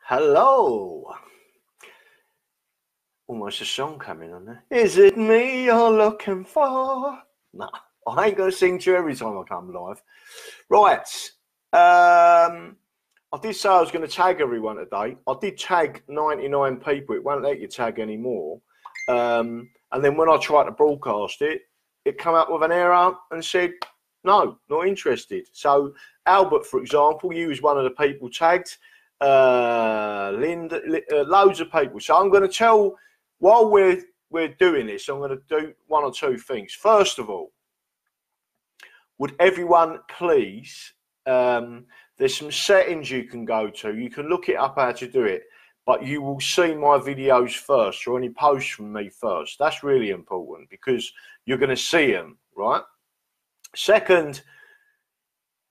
Hello. Almost a song coming on there. Is it me you're looking for? No, I ain't going to sing to you every time I come live. Right. I did say I was going to tag everyone today. I did tag 99 people. It won't let you tag anymore. And then when I tried to broadcast it, it came up with an error and said, no, not interested. So Albert, for example, you was one of the people tagged. Linda, loads of people. So I'm going to tell, while we're doing this, I'm going to do one or two things. First of all, would everyone please, there's some settings you can go to. You can look it up how to do it, but you will see my videos first, or any posts from me first. That's really important because you're going to see them, right? Second,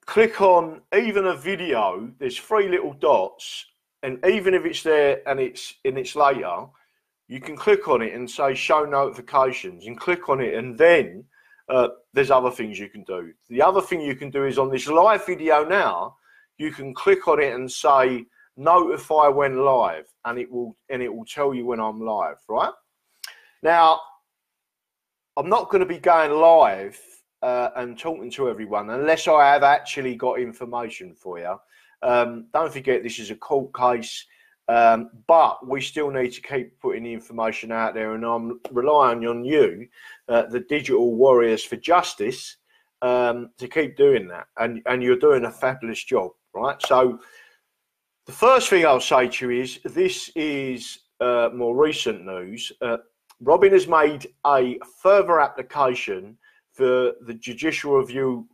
click on even a video. There's three little dots, and even if it's there and it's later, you can click on it and say show notifications and click on it, and then there's other things you can do. The other thing you can do is on this live video now, you can click on it and say notify when live, and it will tell you when I'm live, right? Now, I'm not going to be going live and talking to everyone unless I have actually got information for you. Don't forget, this is a court case, but we still need to keep putting the information out there, and I'm relying on you, the digital warriors for justice, to keep doing that, and you're doing a fabulous job, right? So the first thing I'll say to you is, this is more recent news. Robin has made a further application for the judicial review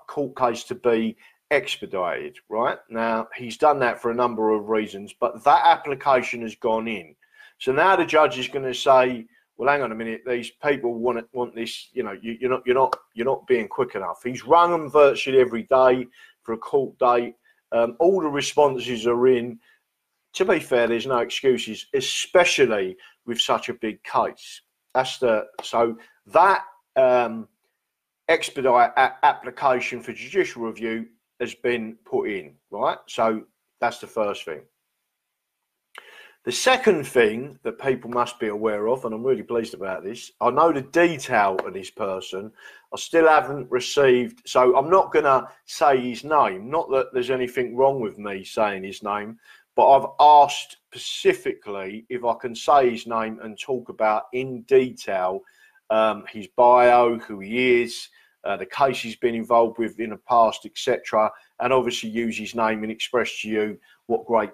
court case to be expedited, right? Now, he's done that for a number of reasons, but that application has gone in. So now the judge is going to say, well, hang on a minute, these people want this, you know, you're not being quick enough. He's rung them virtually every day for a court date. All the responses are in. To be fair, there's no excuses, especially with such a big case. So that expedite application for judicial review has been put in, right? So that's the first thing. The second thing that people must be aware of, and I'm really pleased about this, I know the detail of this person. I still haven't received, so I'm not going to say his name. Not that there's anything wrong with me saying his name, but I've asked specifically if I can say his name and talk about in detail his bio, who he is, the case he's been involved with in the past, etc., and obviously use his name and express to you what great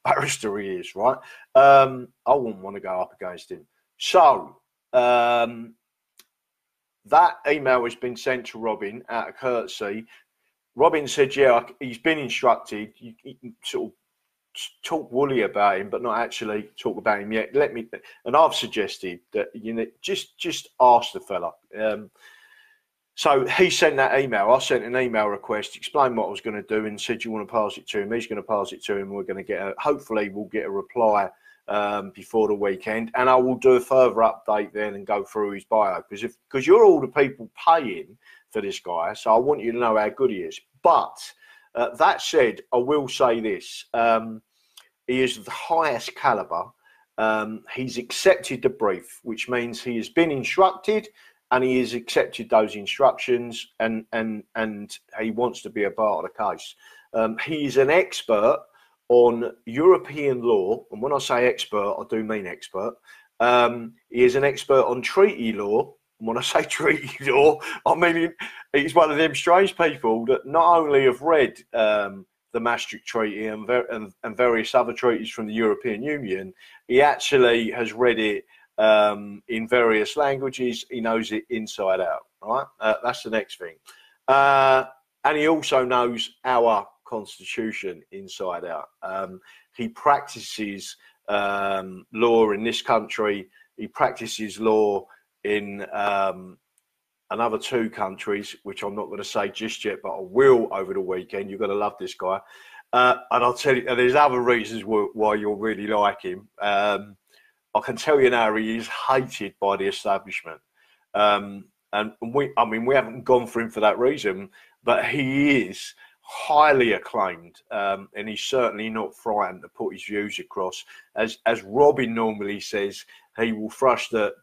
barrister he is, right? I wouldn't want to go up against him. So that email has been sent to Robin out of courtesy. Robin said, yeah, he's been instructed. You can sort of talk woolly about him, but not actually talk about him yet. And I've suggested that, you know, just ask the fella. So he sent that email. I sent an email request, explained what I was going to do, and said, you want to pass it to him? He's going to pass it to him. We're going to hopefully we'll get a reply before the weekend, and I will do a further update then and go through his bio, because you're all the people paying for this guy, so I want you to know how good he is. But that said, I will say this: he is of the highest caliber. He's accepted the brief, which means he has been instructed, and he has accepted those instructions, and he wants to be a part of the case. He is an expert on European law, and when I say expert, I do mean expert. He is an expert on treaty law, and when I say treaty law, I mean he's one of them strange people that not only have read the Maastricht Treaty and various other treaties from the European Union, he actually has read it in various languages. He knows it inside out, right? That's the next thing. And he also knows our constitution inside out. He practices law in this country. He practices law in another two countries, which I'm not going to say just yet, but I will over the weekend. You're going to love this guy. And I'll tell you, there's other reasons why you'll really like him. I can tell you now, he is hated by the establishment. And we haven't gone for him for that reason, but he is highly acclaimed, and he's certainly not frightened to put his views across. As Robin normally says, he will thrust the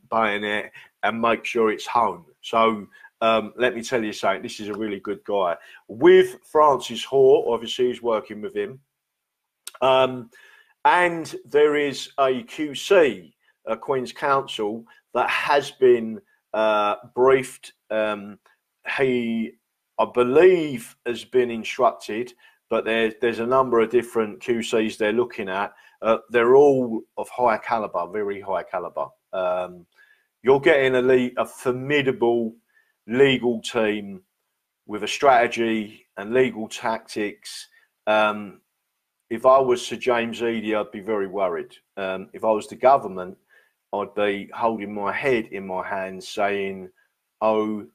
bayonet and make sure it's home. So let me tell you something, this is a really good guy. With Francis Hoare, obviously he's working with him. And there is a QC, a Queen's Counsel, that has been briefed. He, I believe, has been instructed, but there's a number of different QCs they're looking at. They're all of high caliber, very high caliber. You're getting a formidable legal team with a strategy and legal tactics. If I was Sir James Eadie, I'd be very worried. If I was the government, I'd be holding my head in my hands saying, oh,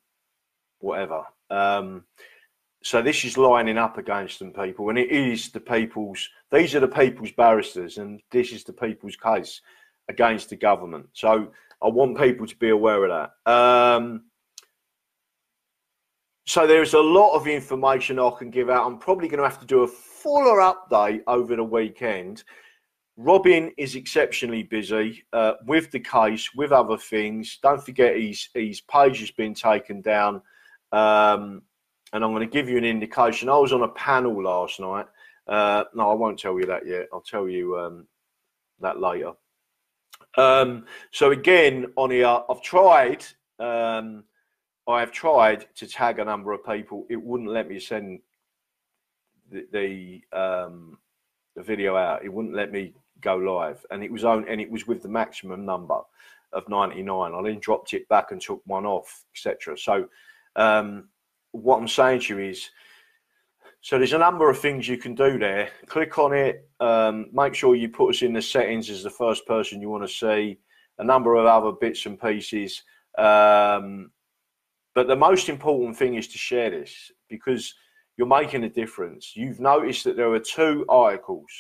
whatever. So this is lining up against them, people, and it is the people's, these are the people's barristers, and this is the people's case against the government. So I want people to be aware of that. So there's a lot of information I can give out. I'm probably going to have to do a fuller update over the weekend. Robin is exceptionally busy with the case, with other things. Don't forget his page has been taken down. And I'm going to give you an indication. I was on a panel last night. No, I won't tell you that yet. I'll tell you that later. So again, on here, I have tried to tag a number of people. It wouldn't let me send the video out. It wouldn't let me go live, and it was with the maximum number of 99. I then dropped it back and took one off, etc. So what I'm saying to you is, so there's a number of things you can do there. Click on it. Make sure you put us in the settings as the first person you want to see. A number of other bits and pieces. But the most important thing is to share this, because you're making a difference. You've noticed that there are 2 articles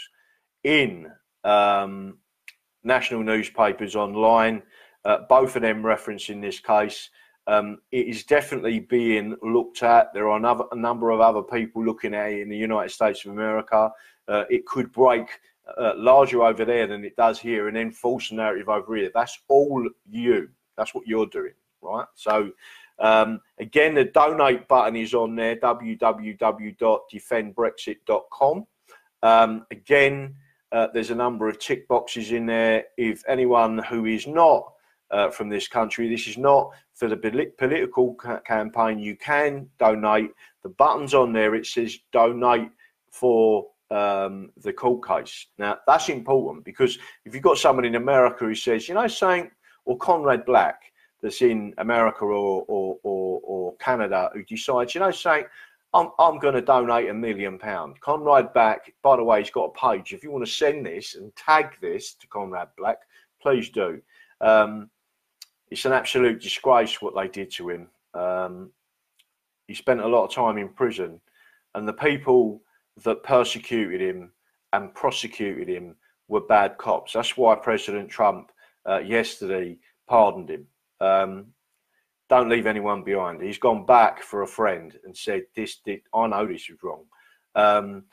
in national newspapers online, both of them referencing this case. It is definitely being looked at. There are a number of other people looking at it in the United States of America. It could break larger over there than it does here, and then false narrative over here. That's all you. That's what you're doing, right? So again, the donate button is on there, www.defendbrexit.com. Again, there's a number of tick boxes in there. If anyone who is not from this country, this is not for the political campaign, you can donate. The button's on there, it says donate for the court case. Now, that's important, because if you've got someone in America who says, you know, saying, or Conrad Black, that's in America or Canada, who decides, you know, saying, I'm going to donate £1 million. Conrad Black, by the way, he's got a page. If you want to send this and tag this to Conrad Black, please do. It's an absolute disgrace what they did to him. He spent a lot of time in prison, and the people that persecuted him and prosecuted him were bad cops. That's why President Trump yesterday pardoned him. Don't leave anyone behind. He's gone back for a friend and said, I know this is wrong. And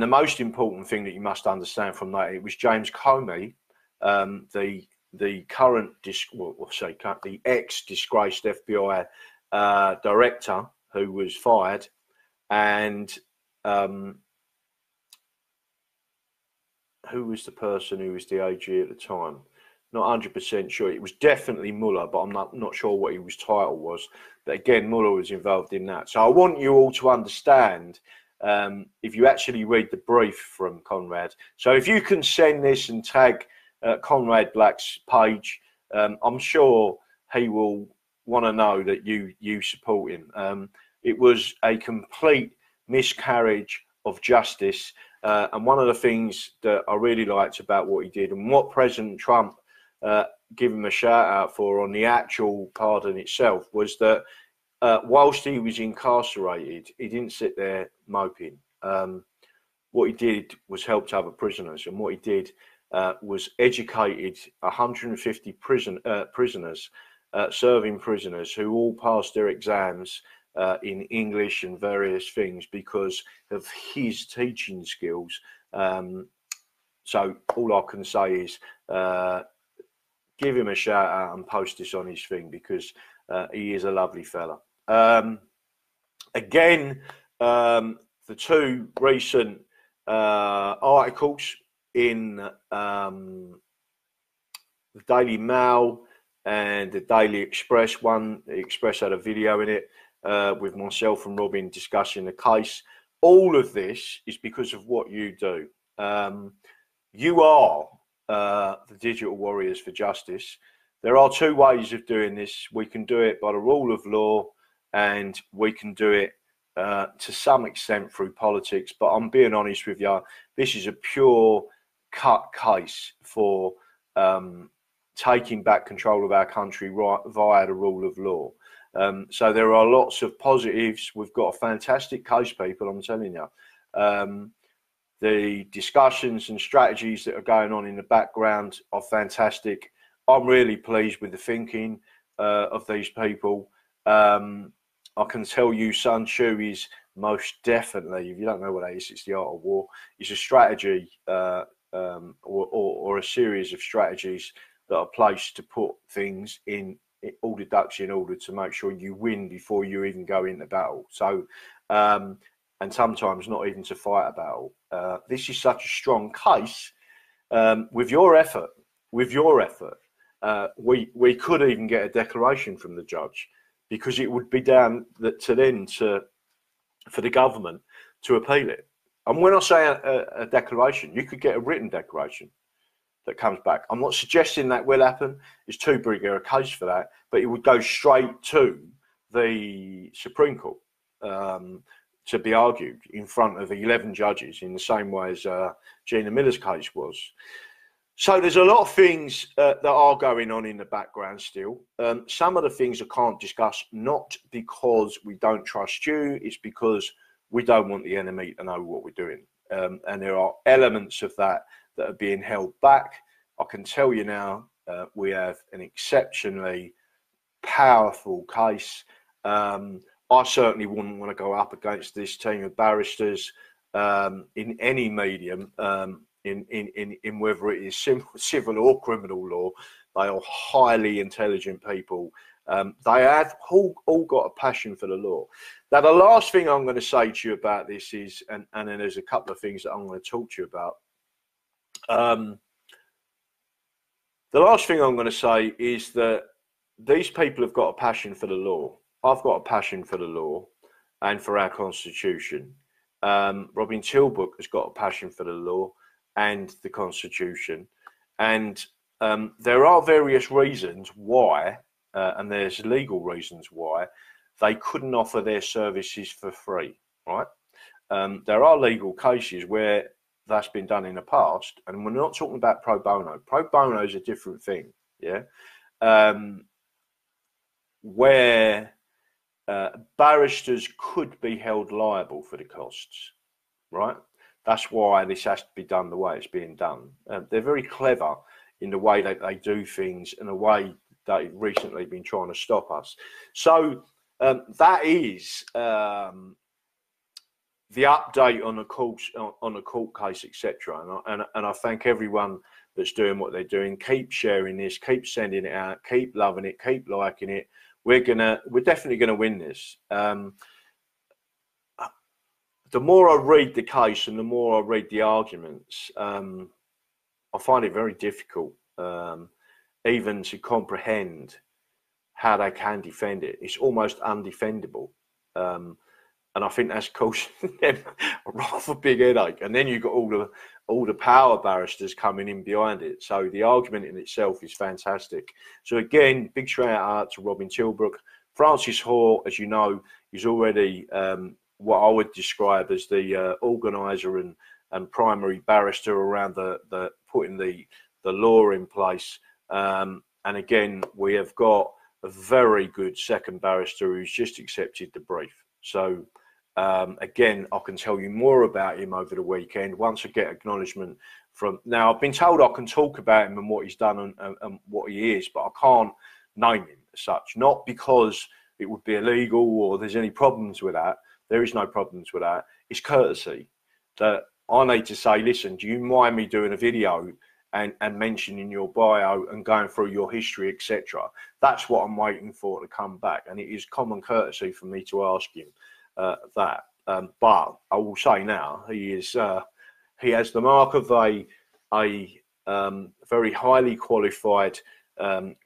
the most important thing that you must understand from that, it was James Comey, the current, the ex-disgraced FBI director who was fired, and who was the person who was the AG at the time? Not 100% sure. It was definitely Mueller, but I'm not sure what his title was. But again, Mueller was involved in that. So I want you all to understand, if you actually read the brief from Conrad. So if you can send this and tag Conrad Black's page, I'm sure he will want to know that you support him. It was a complete miscarriage of justice. And one of the things that I really liked about what he did, and what President Trump give him a shout out for on the actual pardon itself, was that whilst he was incarcerated, he didn't sit there moping. What he did was helped other prisoners, and what he did was educated 150 prisoners, serving prisoners who all passed their exams in English and various things because of his teaching skills. So all I can say is give him a shout out and post this on his thing because he is a lovely fella. Again, the two recent articles in the Daily Mail and the Daily Express. One, the Express had a video in it with myself and Robin discussing the case. All of this is because of what you do. You are the digital warriors for justice. There are two ways of doing this. We can do it by the rule of law, and we can do it to some extent through politics. But I'm being honest with you, this is a pure cut case for taking back control of our country via the rule of law. So there are lots of positives. We've got a fantastic case, people, I'm telling you. The discussions and strategies that are going on in the background are fantastic. I'm really pleased with the thinking of these people. I can tell you Sun Tzu is most definitely, if you don't know what that is, it's the art of war. It's a strategy or a series of strategies that are placed to put things in all the ducks in order to make sure you win before you even go into battle. So, and sometimes not even to fight a battle. This is such a strong case. With your effort, we could even get a declaration from the judge, because it would be down to then for the government to appeal it. And when I say a declaration, you could get a written declaration that comes back. I'm not suggesting that will happen. It's too big a case for that, but it would go straight to the Supreme Court to be argued in front of 11 judges in the same way as Gina Miller's case was. So there's a lot of things that are going on in the background still. Some of the things I can't discuss, not because we don't trust you, it's because we don't want the enemy to know what we're doing. And there are elements of that are being held back. I can tell you now, we have an exceptionally powerful case. I certainly wouldn't want to go up against this team of barristers in any medium, in whether it is civil or criminal law. They are highly intelligent people. They have all got a passion for the law. Now, the last thing I'm going to say to you about this is, and then there's a couple of things that I'm going to talk to you about. The last thing I'm going to say is that these people have got a passion for the law. I've got a passion for the law and for our constitution. Robin Tilbrook has got a passion for the law and the constitution. And there are various reasons why, and there's legal reasons why, they couldn't offer their services for free, right? There are legal cases where that's been done in the past, and we're not talking about pro bono. Pro bono is a different thing, yeah? Where barristers could be held liable for the costs, right? That's why this has to be done the way it's being done. They're very clever in the way that they do things, and the way they've recently been trying to stop us. So that is the update on the court case, etc. And I thank everyone that's doing what they're doing. Keep sharing this, keep sending it out, keep loving it, keep liking it. We're definitely gonna win this. The more I read the case and the more I read the arguments, I find it very difficult even to comprehend how they can defend it. It's almost undefendable. And I think that's causing them a rather big headache. And then you've got all the power barristers coming in behind it. So the argument in itself is fantastic. So again, big shout out to Robin Tilbrook. Francis Hoare, as you know, is already what I would describe as the organizer and primary barrister around the putting the law in place. And again, we have got a very good second barrister who's just accepted the brief. So again, I can tell you more about him over the weekend once I get acknowledgement from. Now, I've been told I can talk about him and what he's done and what he is, but I can't name him as such. Not because it would be illegal or there's any problems with that. There is no problems with that. It's courtesy that I need to say, listen, do you mind me doing a video and mentioning your bio and going through your history, etc. That's what I'm waiting for to come back. And it is common courtesy for me to ask him that. But I will say now, he has the mark of a very highly qualified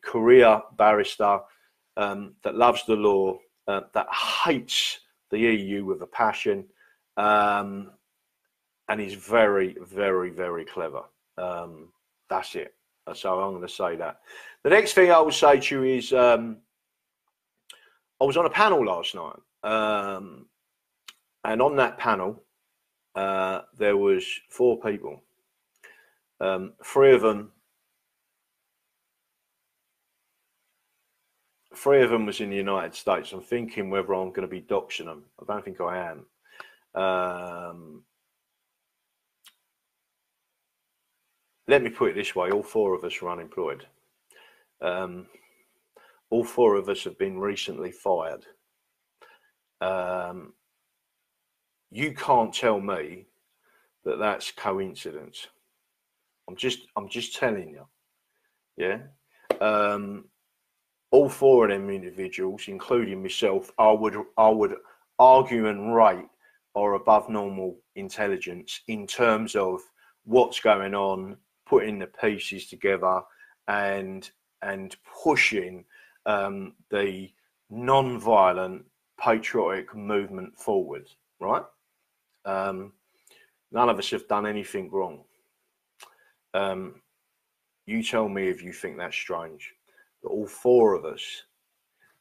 career barrister that loves the law, that hates the EU with a passion, and he's very, very, very clever. That's it. So I'm going to say that. The next thing I will say to you is I was on a panel last night, and on that panel there was 4 people. 3 of them was in the United States. I'm thinking whether I'm going to be doxing them. I don't think I am. Let me put it this way, all 4 of us are unemployed. All 4 of us have been recently fired. You can't tell me that that's coincidence. I'm just telling you. Yeah. All 4 of them individuals, including myself, I would argue and rate are above normal intelligence in terms of what's going on, putting the pieces together, and pushing the non-violent patriotic movement forward. Right? None of us have done anything wrong. You tell me if you think that's strange. But all 4 of us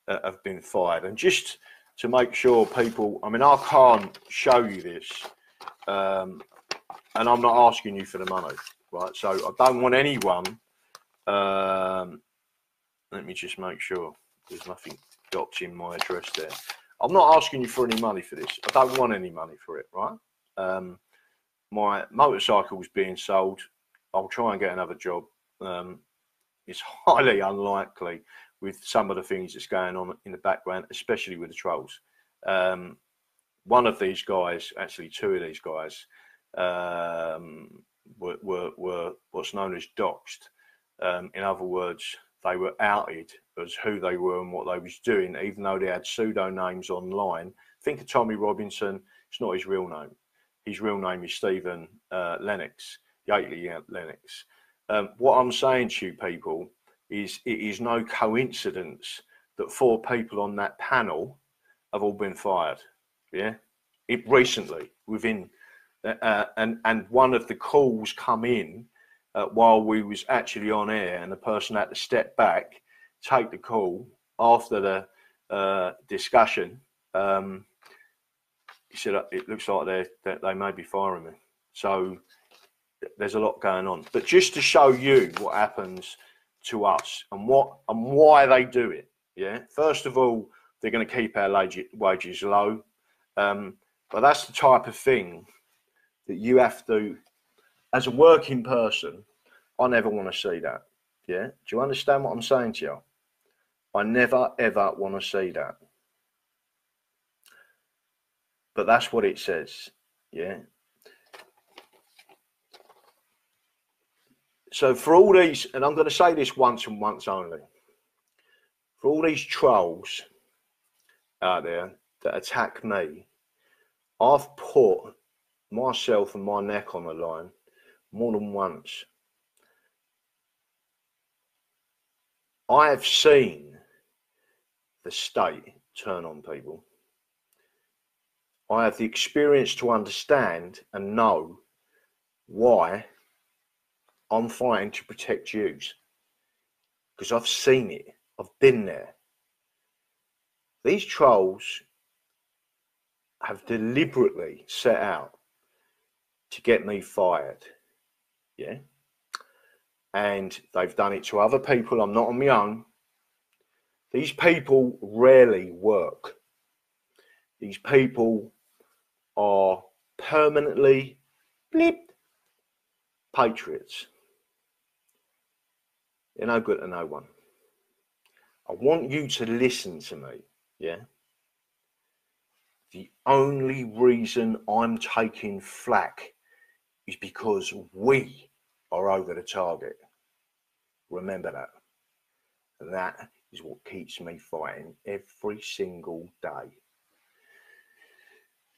have been fired. And just to make sure people, I mean, I can't show you this, and I'm not asking you for the money, right? So I don't want anyone, let me just make sure there's nothing docked in my address there. I'm not asking you for any money for this. I don't want any money for it, right? My motorcycle's being sold. I'll try and get another job. It's highly unlikely with some of the things that's going on in the background, especially with the trolls. One of these guys, actually 2 of these guys, were what's known as doxed. In other words, they were outed as who they were and what they was doing, even though they had pseudo names online. Think of Tommy Robinson. It's not his real name. His real name is Stephen Lennox, Yateley Lennox. What I'm saying to you people is it is no coincidence that 4 people on that panel have all been fired. Yeah, it recently within, and one of the calls come in while we was actually on air, and the person had to step back, take the call after the discussion. He said, "It looks like they may be firing me." So there's a lot going on. But just to show you what happens to us and why they do it. Yeah. First of all, they're going to keep our wages low. But that's the type of thing that you have to, as a working person, I never want to see that. Yeah. Do you understand what I'm saying to you? I never, ever want to see that. But that's what it says. Yeah. So for all these, and I'm going to say this once and once only, for all these trolls out there that attack me, I've put myself and my neck on the line more than once. I have seen the state turn on people. I have the experience to understand and know why I'm fighting to protect Jews, because I've seen it. I've been there. These trolls have deliberately set out to get me fired. Yeah. And they've done it to other people. I'm not on my own. These people rarely work. These people are permanently patriots. They're no good to no one. I want you to listen to me. Yeah. The only reason I'm taking flack is because we are over the target. Remember that. And that is what keeps me fighting every single day.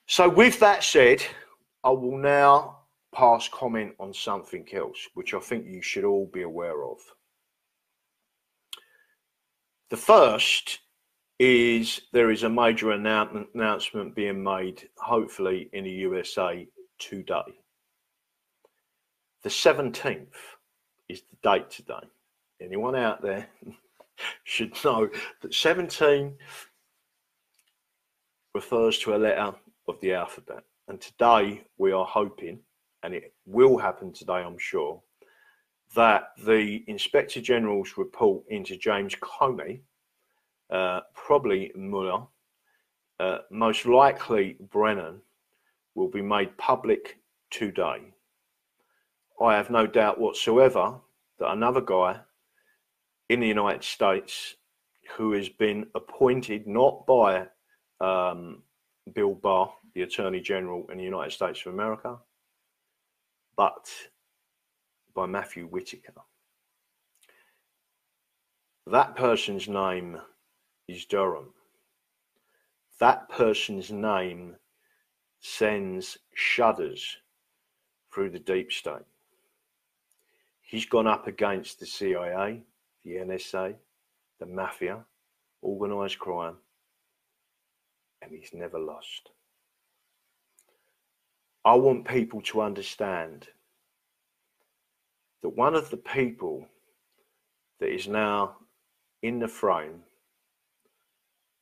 So with that said, I will now pass comment on something else, which I think you should all be aware of. The first is there is a major announcement being made, hopefully in the USA today. The 17th is the date today. Anyone out there should know that 17 refers to a letter of the alphabet. And today we are hoping, and it will happen today, I'm sure, that the Inspector General's report into James Comey, probably Mueller, most likely Brennan, will be made public today. I have no doubt whatsoever that another guy in the United States who has been appointed not by Bill Barr, the Attorney General in the United States of America, but by Matthew Whitaker. That person's name is Durham. That person's name sends shudders through the deep state. He's gone up against the CIA, the NSA, the mafia, organised crime, and he's never lost. I want people to understand that one of the people that is now in the frame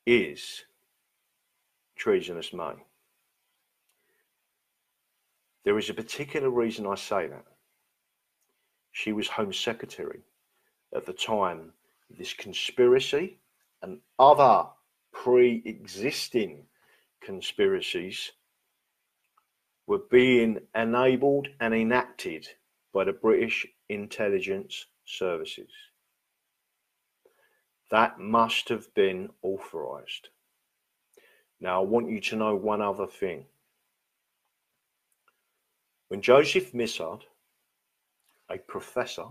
is Treasonous May. There is a particular reason I say that. She was Home Secretary at the time this conspiracy and other pre-existing conspiracies were being enabled and enacted by the British intelligence services. That must have been authorised. Now, I want you to know one other thing. When Joseph Missard, a professor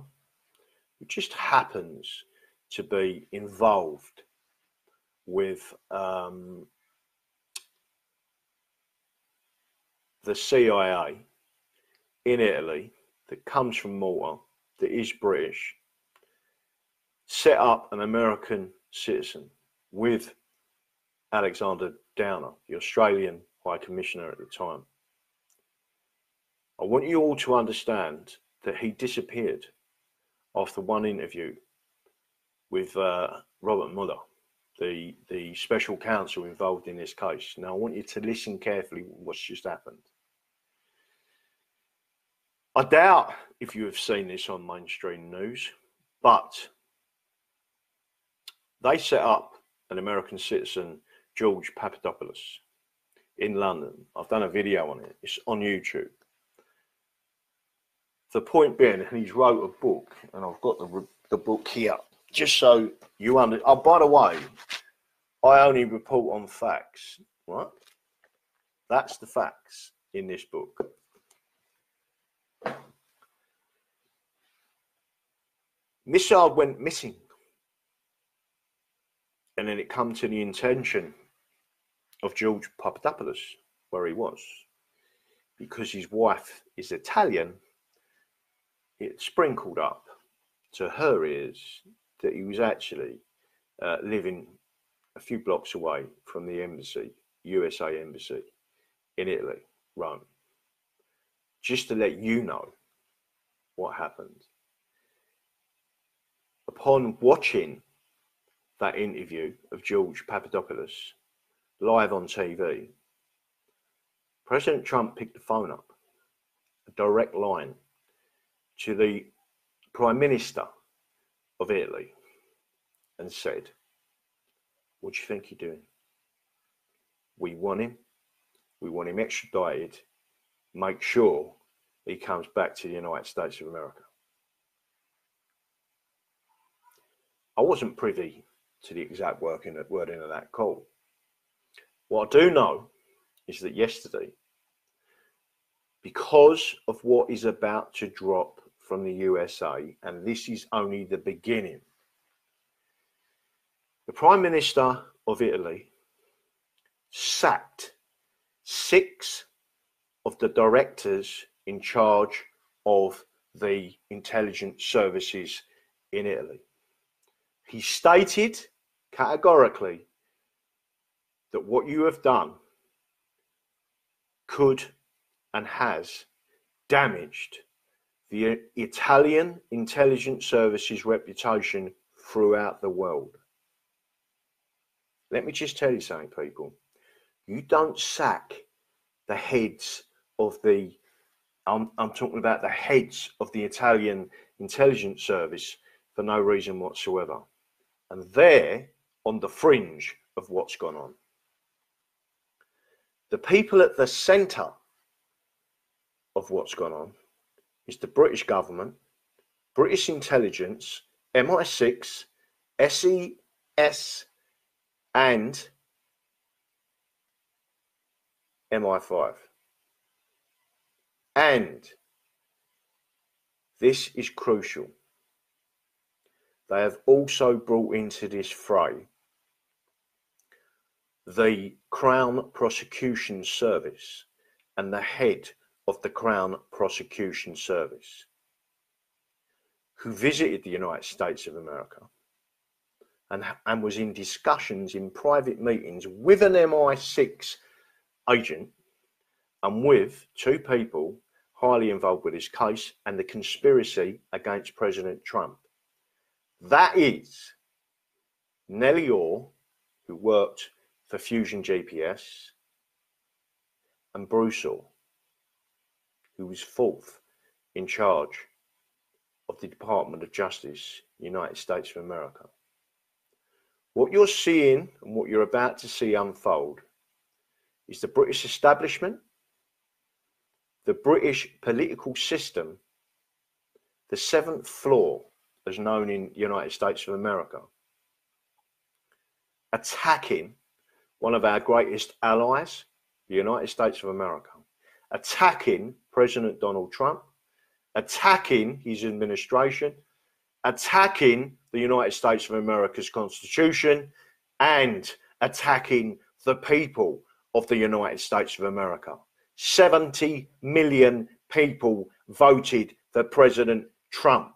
who just happens to be involved with the CIA in Italy, that comes from Malta, that is British, set up an American citizen with Alexander Downer, the Australian High Commissioner at the time. I want you all to understand that he disappeared after one interview with Robert Mueller, the special counsel involved in this case. Now, I want you to listen carefully what's just happened. I doubt if you have seen this on mainstream news, but they set up an American citizen, George Papadopoulos, in London. I've done a video on it. It's on YouTube. The point being, and he's wrote a book, and I've got the book here, just so you understand. Oh, by the way, I only report on facts, right? That's the facts in this book. Missard went missing. And then it come to the intention of George Papadopoulos, where he was. Because his wife is Italian, it sprinkled up to her ears that he was actually living a few blocks away from the embassy, USA embassy in Italy, Rome. Just to let you know what happened. Upon watching that interview of George Papadopoulos live on TV, President Trump picked the phone up, a direct line to the Prime Minister of Italy, and said, "What do you think you're doing? We want him extradited, make sure he comes back to the United States of America." I wasn't privy to the exact wording of that call, What I do know is that yesterday, because of what is about to drop from the USA, and this is only the beginning, the Prime Minister of Italy sacked 6 of the directors in charge of the intelligence services in Italy. He stated categorically that what you have done could and has damaged the Italian intelligence services reputation throughout the world. Let me just tell you something, people. You don't sack the heads of the, I'm talking about the heads of the Italian intelligence service for no reason whatsoever. And they're on the fringe of what's gone on. The people at the centre of what's gone on is the British government, British intelligence, MI6, SES, and MI5. And this is crucial. They have also brought into this fray the Crown Prosecution Service and the head of the Crown Prosecution Service, who visited the United States of America and was in discussions in private meetings with an MI6 agent and with 2 people highly involved with this case and the conspiracy against President Trump. That is Nellie Orr, who worked for Fusion GPS, and Bruce Orr, who was 4th in charge of the Department of Justice, United States of America. What you're seeing and what you're about to see unfold is the British establishment, the British political system, the 7th floor, as known in the United States of America, attacking one of our greatest allies, the United States of America, attacking President Donald Trump, attacking his administration, attacking the United States of America's Constitution, and attacking the people of the United States of America. 70 million people voted for President Trump.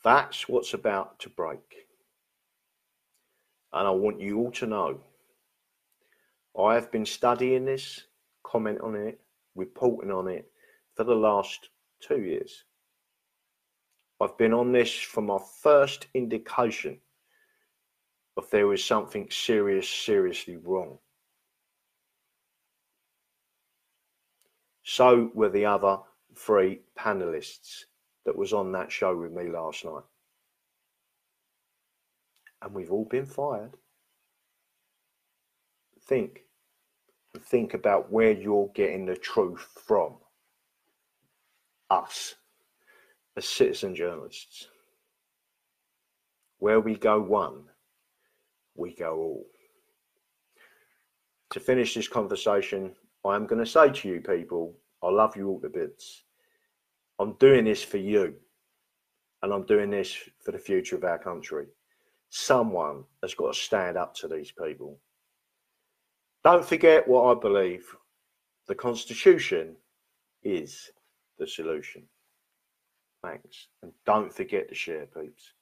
That's what's about to break. And I want you all to know, I have been studying this, commenting on it, reporting on it for the last 2 years. I've been on this from my first indication of there was something seriously wrong. So were the other 3 panelists that was on that show with me last night. And we've all been fired. Think about where you're getting the truth from. Us, as citizen journalists. Where we go one, we go all. To finish this conversation, I am going to say to you people, I love you all to bits. I'm doing this for you, and I'm doing this for the future of our country. Someone has got to stand up to these people. Don't forget what I believe. The Constitution is the solution. Thanks. And don't forget to share, peeps.